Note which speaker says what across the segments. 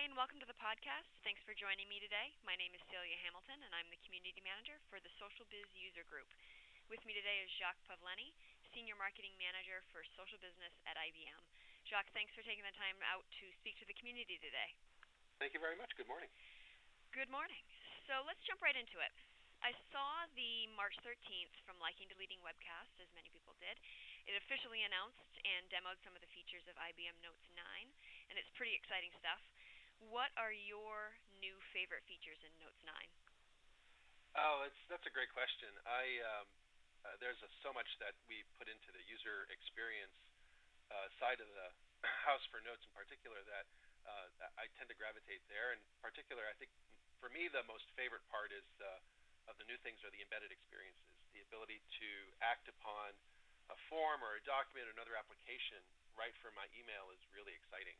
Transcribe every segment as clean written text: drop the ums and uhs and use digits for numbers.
Speaker 1: Hi, and welcome to the podcast. Thanks for joining me today. My name is Celia Hamilton, and I'm the Community Manager for the Social Biz User Group. With me today is Jacques Pavlenyi, Senior Marketing Manager for Social Business at IBM. Jacques, thanks for taking the time out to speak to the community today.
Speaker 2: Thank you very much. Good morning.
Speaker 1: Good morning. So let's jump right into it. I saw the March 13th From Liking to Leading webcast, as many people did. It officially announced and demoed some of the features of IBM Notes 9, and it's pretty exciting stuff. What are your new favorite features in Notes 9?
Speaker 2: Oh, that's a great question. There's so much that we put into the user experience side of the house for Notes in particular that I tend to gravitate there. In particular, I think for me the most favorite part is of the new things are the embedded experiences. The ability to act upon a form or a document or another application right from my email is really exciting.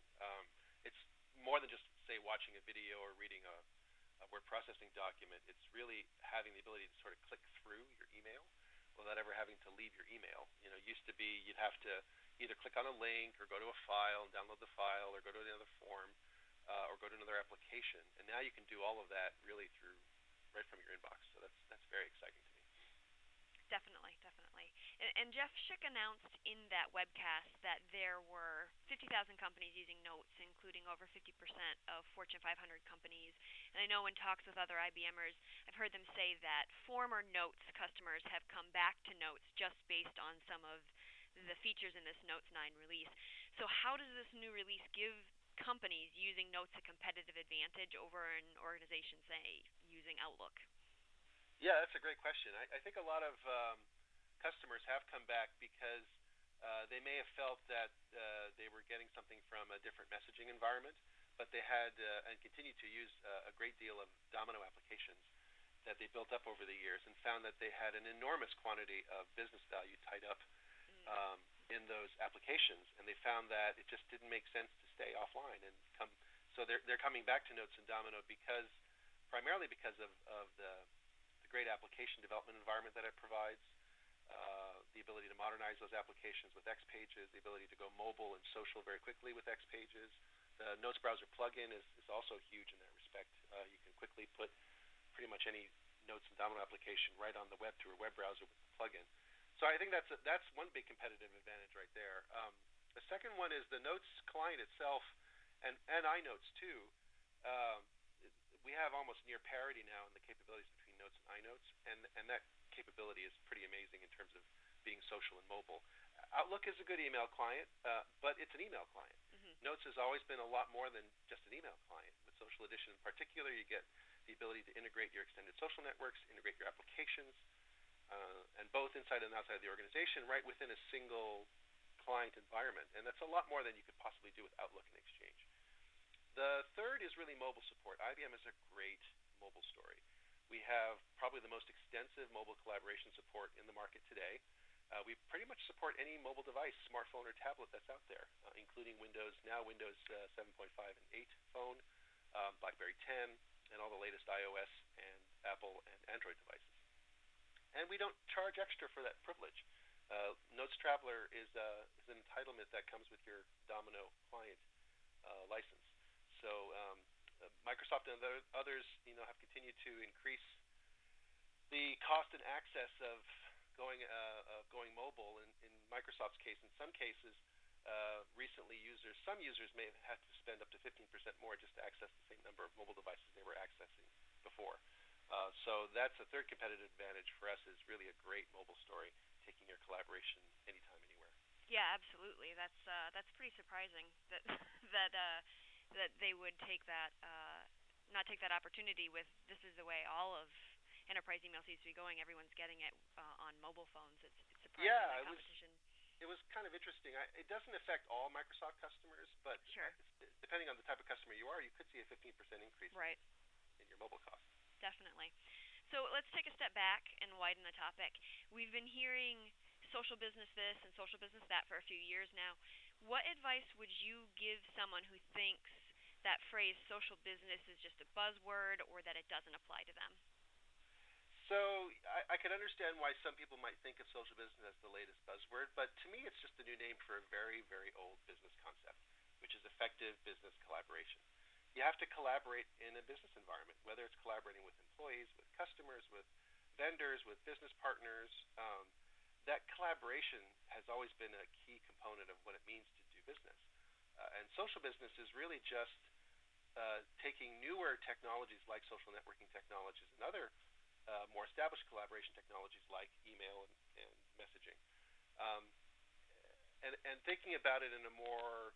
Speaker 2: It's more than just, say, watching a video or reading a word processing document. It's really having the ability to sort of click through your email without ever having to leave your email. It used to be you'd have to either click on a link or go to a file and download the file or go to another form or go to another application. And now you can do all of that really through right from your inbox. So that's very exciting to me.
Speaker 1: Definitely. And Jeff Schick announced in that webcast that there were 50,000 companies using Notes, including over 50% of Fortune 500 companies. And I know in talks with other IBMers, I've heard them say that former Notes customers have come back to Notes just based on some of the features in this Notes 9 release. So how does this new release give companies using Notes a competitive advantage over an organization, say, using Outlook?
Speaker 2: Yeah, that's a great question. I think a lot of customers have come back because they may have felt that they were getting something from a different messaging environment, but they had and continue to use a great deal of domino applications that they built up over the years and found that they had an enormous quantity of business value tied up in those applications, and they found that it just didn't make sense to stay offline and come. So they're coming back to Notes and Domino primarily because of the great application development environment that it provides, the ability to modernize those applications with X Pages, the ability to go mobile and social very quickly with X Pages. The Notes browser plugin is also huge in that respect. You can quickly put pretty much any Notes and Domino application right on the web through a web browser with the plugin. So I think that's one big competitive advantage right there. The second one is the Notes client itself, and iNotes too. We have almost near parity now in the capabilities between Notes and iNotes, and that capability is pretty amazing in terms of being social and mobile. Outlook is a good email client, but it's an email client.
Speaker 1: Mm-hmm.
Speaker 2: Notes has always been a lot more than just an email client. With Social Edition in particular, you get the ability to integrate your extended social networks, integrate your applications, and both inside and outside of the organization right within a single client environment. And that's a lot more than you could possibly do with Outlook and Exchange. The third is really mobile support. IBM is a great mobile story. We have probably the most extensive mobile collaboration support in the market today. We pretty much support any mobile device, smartphone or tablet that's out there, including Windows 7.5 and 8 phone, BlackBerry 10, and all the latest iOS and Apple and Android devices. And we don't charge extra for that privilege. Notes Traveler is an entitlement that comes with your Domino client license. So Microsoft and others, have continued to increase the cost and access of going mobile. In Microsoft's case, in some cases, recently some users may have had to spend up to 15% more just to access the same number of mobile devices they were accessing before. So that's a third competitive advantage for us, is really a great mobile story, taking your collaboration anytime, anywhere.
Speaker 1: Yeah, absolutely. That's pretty surprising that that they would not take that opportunity with this is the way all of enterprise email seems to be going. Everyone's getting it on mobile phones. It's surprising that competition.
Speaker 2: It was kind of interesting. It doesn't affect all Microsoft customers, but
Speaker 1: sure.
Speaker 2: Depending on the type of customer you are, you could see a 15% increase
Speaker 1: right.
Speaker 2: in your mobile costs.
Speaker 1: Definitely. So let's take a step back and widen the topic. We've been hearing social business this and social business that for a few years now. What advice would you give someone who thinks that phrase social business is just a buzzword or that it doesn't apply to them?
Speaker 2: So I can understand why some people might think of social business as the latest buzzword, but to me it's just a new name for a very, very old business concept, which is effective business collaboration. you have to collaborate in a business environment, whether it's collaborating with employees, with customers, with vendors, with business partners. That collaboration has always been a key component of what it means to do business. And social business is really just taking newer technologies like social networking technologies and other more established collaboration technologies like email and messaging, um, and thinking about it in a more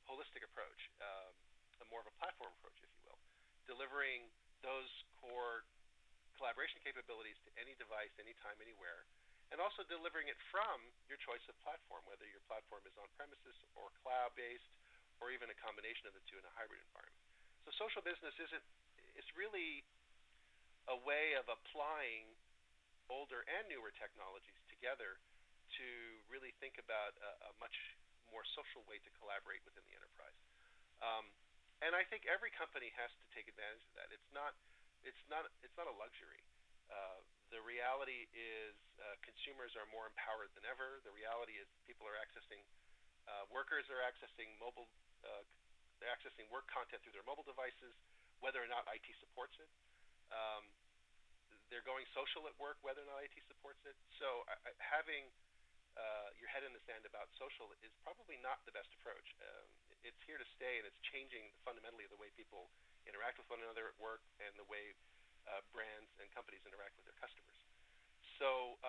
Speaker 2: holistic approach, a more of a platform approach, if you will, delivering those core collaboration capabilities to any device, anytime, anywhere, and also delivering it from your choice of platform, whether your platform is on premises or cloud-based, or even a combination of the two in a hybrid environment. So social business isn't, it's really a way of applying older and newer technologies together to really think about a much more social way to collaborate within the enterprise. Um, and I think every company has to take advantage of that. It's not a luxury. The reality is consumers are more empowered than ever. The reality is people are accessing, workers are accessing they're accessing work content through their mobile devices, whether or not IT supports it. Um, they're going social at work, whether or not IT supports it. So having your head in the sand about social is probably not the best approach. It's here to stay, and it's changing fundamentally the way people interact with one another at work and the way brands and companies interact with their customers. So,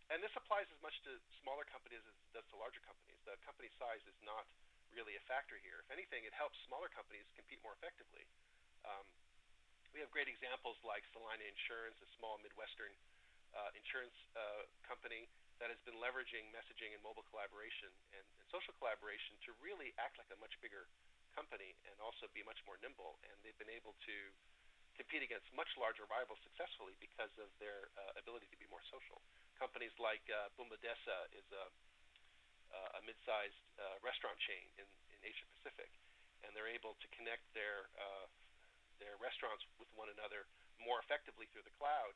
Speaker 2: and this applies as much to smaller companies as it does to larger companies. The company size is not really a factor here. If anything, it helps smaller companies compete more effectively. Um, we have great examples like Salina Insurance, a small Midwestern insurance company that has been leveraging messaging and mobile collaboration and social collaboration to really act like a much bigger company and also be much more nimble. And they've been able to compete against much larger rivals successfully because of their ability to be more social. Companies like Bumbadesa is a mid-sized restaurant chain in Asia Pacific, and they're able to connect their restaurants with one another more effectively through the cloud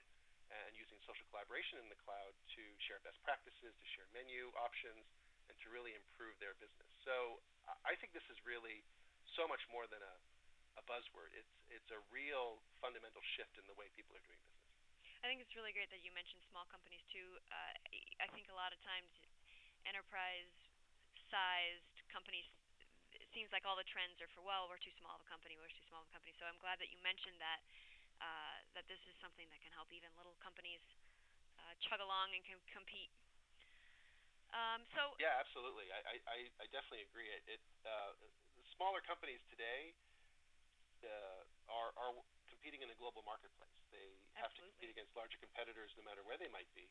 Speaker 2: and using social collaboration in the cloud to share best practices, to share menu options, and to really improve their business. So I think this is really so much more than a buzzword. It's a real fundamental shift in the way people are doing business.
Speaker 1: I think it's really great that you mentioned small companies too. I think a lot of times enterprise-sized companies, it seems like all the trends are for, well, we're too small of a company, we're too small of a company. So I'm glad that you mentioned that that this is something that can help even little companies chug along and can compete. So
Speaker 2: Yeah, absolutely. I definitely agree. The smaller companies today are competing in a global marketplace. They have to compete
Speaker 1: absolutely,
Speaker 2: against larger competitors no matter where they might be.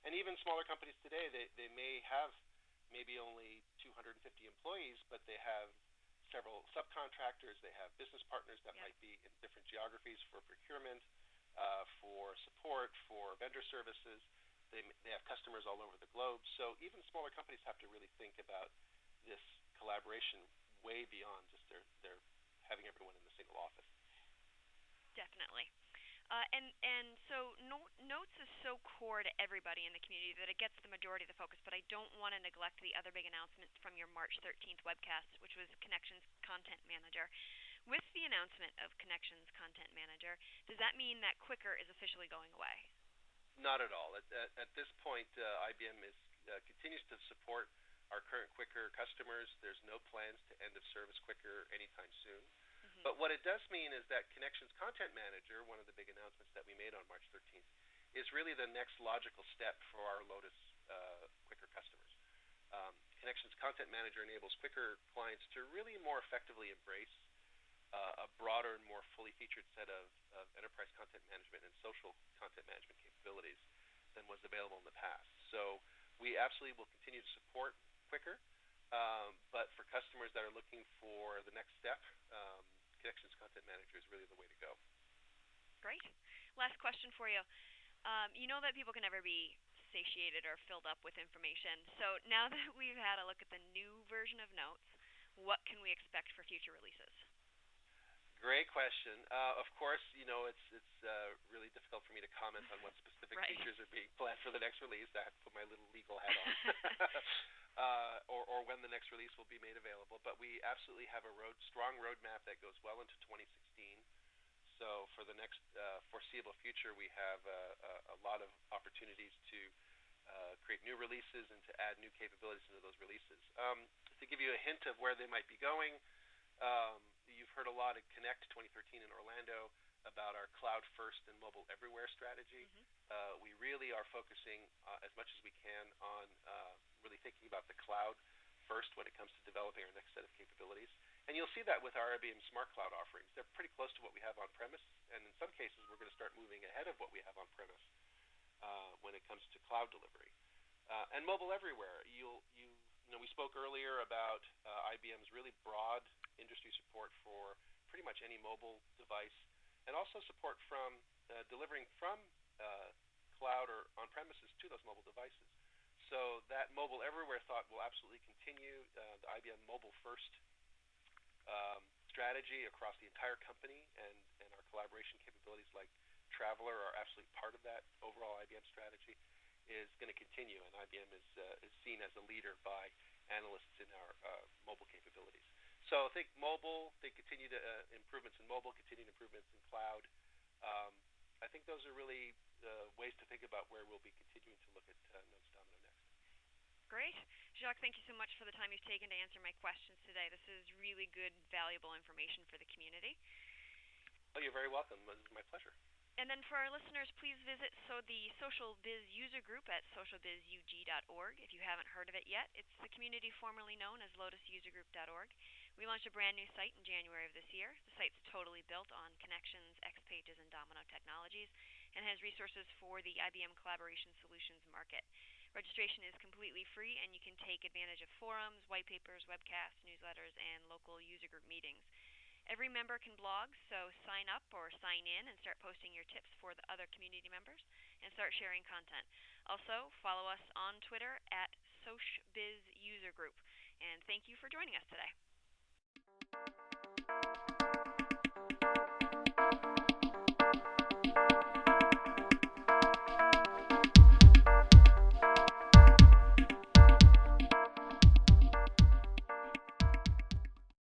Speaker 2: And even smaller companies today, they may have maybe only 250 employees, but they have several subcontractors. They have business partners that
Speaker 1: yeah,
Speaker 2: might be in different geographies for procurement, for support, for vendor services. They have customers all over the globe. So even smaller companies have to really think about this collaboration way beyond just their having everyone in the single office.
Speaker 1: definitely. And so notes is so core to everybody in the community that it gets the majority of the focus. But I don't want to neglect the other big announcement from your March 13th webcast, which was Connections Content Manager. With the announcement of Connections Content Manager, does that mean that Quickr is officially going away?
Speaker 2: Not at all. At this point, IBM continues to support our current Quickr customers. There's no plans to end of service Quickr anytime soon.
Speaker 1: Hmm.
Speaker 2: But what it does mean is that Connections Content Manager, one of the big announcements that we made on March 13th, is really the next logical step for our Lotus Quickr customers. Connections Content Manager enables Quickr clients to really more effectively embrace a broader and more fully featured set of enterprise content management and social content management capabilities than was available in the past. So we absolutely will continue to support Quickr, but for customers that are looking for the next step, Connections Content Manager is really the way to go.
Speaker 1: Great. Last question for you. You know that people can never be satiated or filled up with information. So now that we've had a look at the new version of Notes, what can we expect for future releases?
Speaker 2: Great question. Of course, it's really difficult for me to comment on what specific
Speaker 1: Right.
Speaker 2: features are being planned for the next release. I have to put my little legal hat on. or when the next release will be made available. But we absolutely have a strong roadmap that goes well into 2016. So for the next foreseeable future, we have a lot of opportunities to create new releases and to add new capabilities into those releases. To give you a hint of where they might be going, you've heard a lot at Connect 2013 in Orlando about our cloud first and mobile everywhere strategy. We really are focusing as much as we can on really thinking about the cloud first when it comes to developing our next set of capabilities. And you'll see that with our IBM Smart Cloud offerings. They're pretty close to what we have on premise, and in some cases we're going to start moving ahead of what we have on premise when it comes to cloud delivery. And mobile everywhere. We spoke earlier about IBM's really broad industry support for pretty much any mobile device, and also support from delivering from cloud or on premises to those mobile devices. So that mobile everywhere thought will absolutely continue. The IBM mobile first strategy across the entire company, and our collaboration capabilities like Traveler are absolutely part of that overall IBM strategy, is going to continue, and IBM is seen as a leader by analysts in our mobile capabilities. So think mobile, think continued improvements in mobile, continued improvements in cloud. I think those are really ways to think about where we'll be continuing to look at Notes Domino next.
Speaker 1: Great. Jacques, thank you so much for the time you've taken to answer my questions today. This is really good, valuable information for the community.
Speaker 2: Oh, you're very welcome. It was my pleasure.
Speaker 1: And then for our listeners, please visit the Social Biz User Group at socialbizug.org. If you haven't heard of it yet, it's the community formerly known as lotususergroup.org. We launched a brand new site in January of this year. The site's totally built on Connections, Xpages, and Domino technologies, and has resources for the IBM Collaboration Solutions market. Registration is completely free, and you can take advantage of forums, white papers, webcasts, newsletters, and local user group meetings. Every member can blog, so sign up or sign in and start posting your tips for the other community members and start sharing content. Also, follow us on Twitter at SocialBizUserGroup. And thank you for joining us today.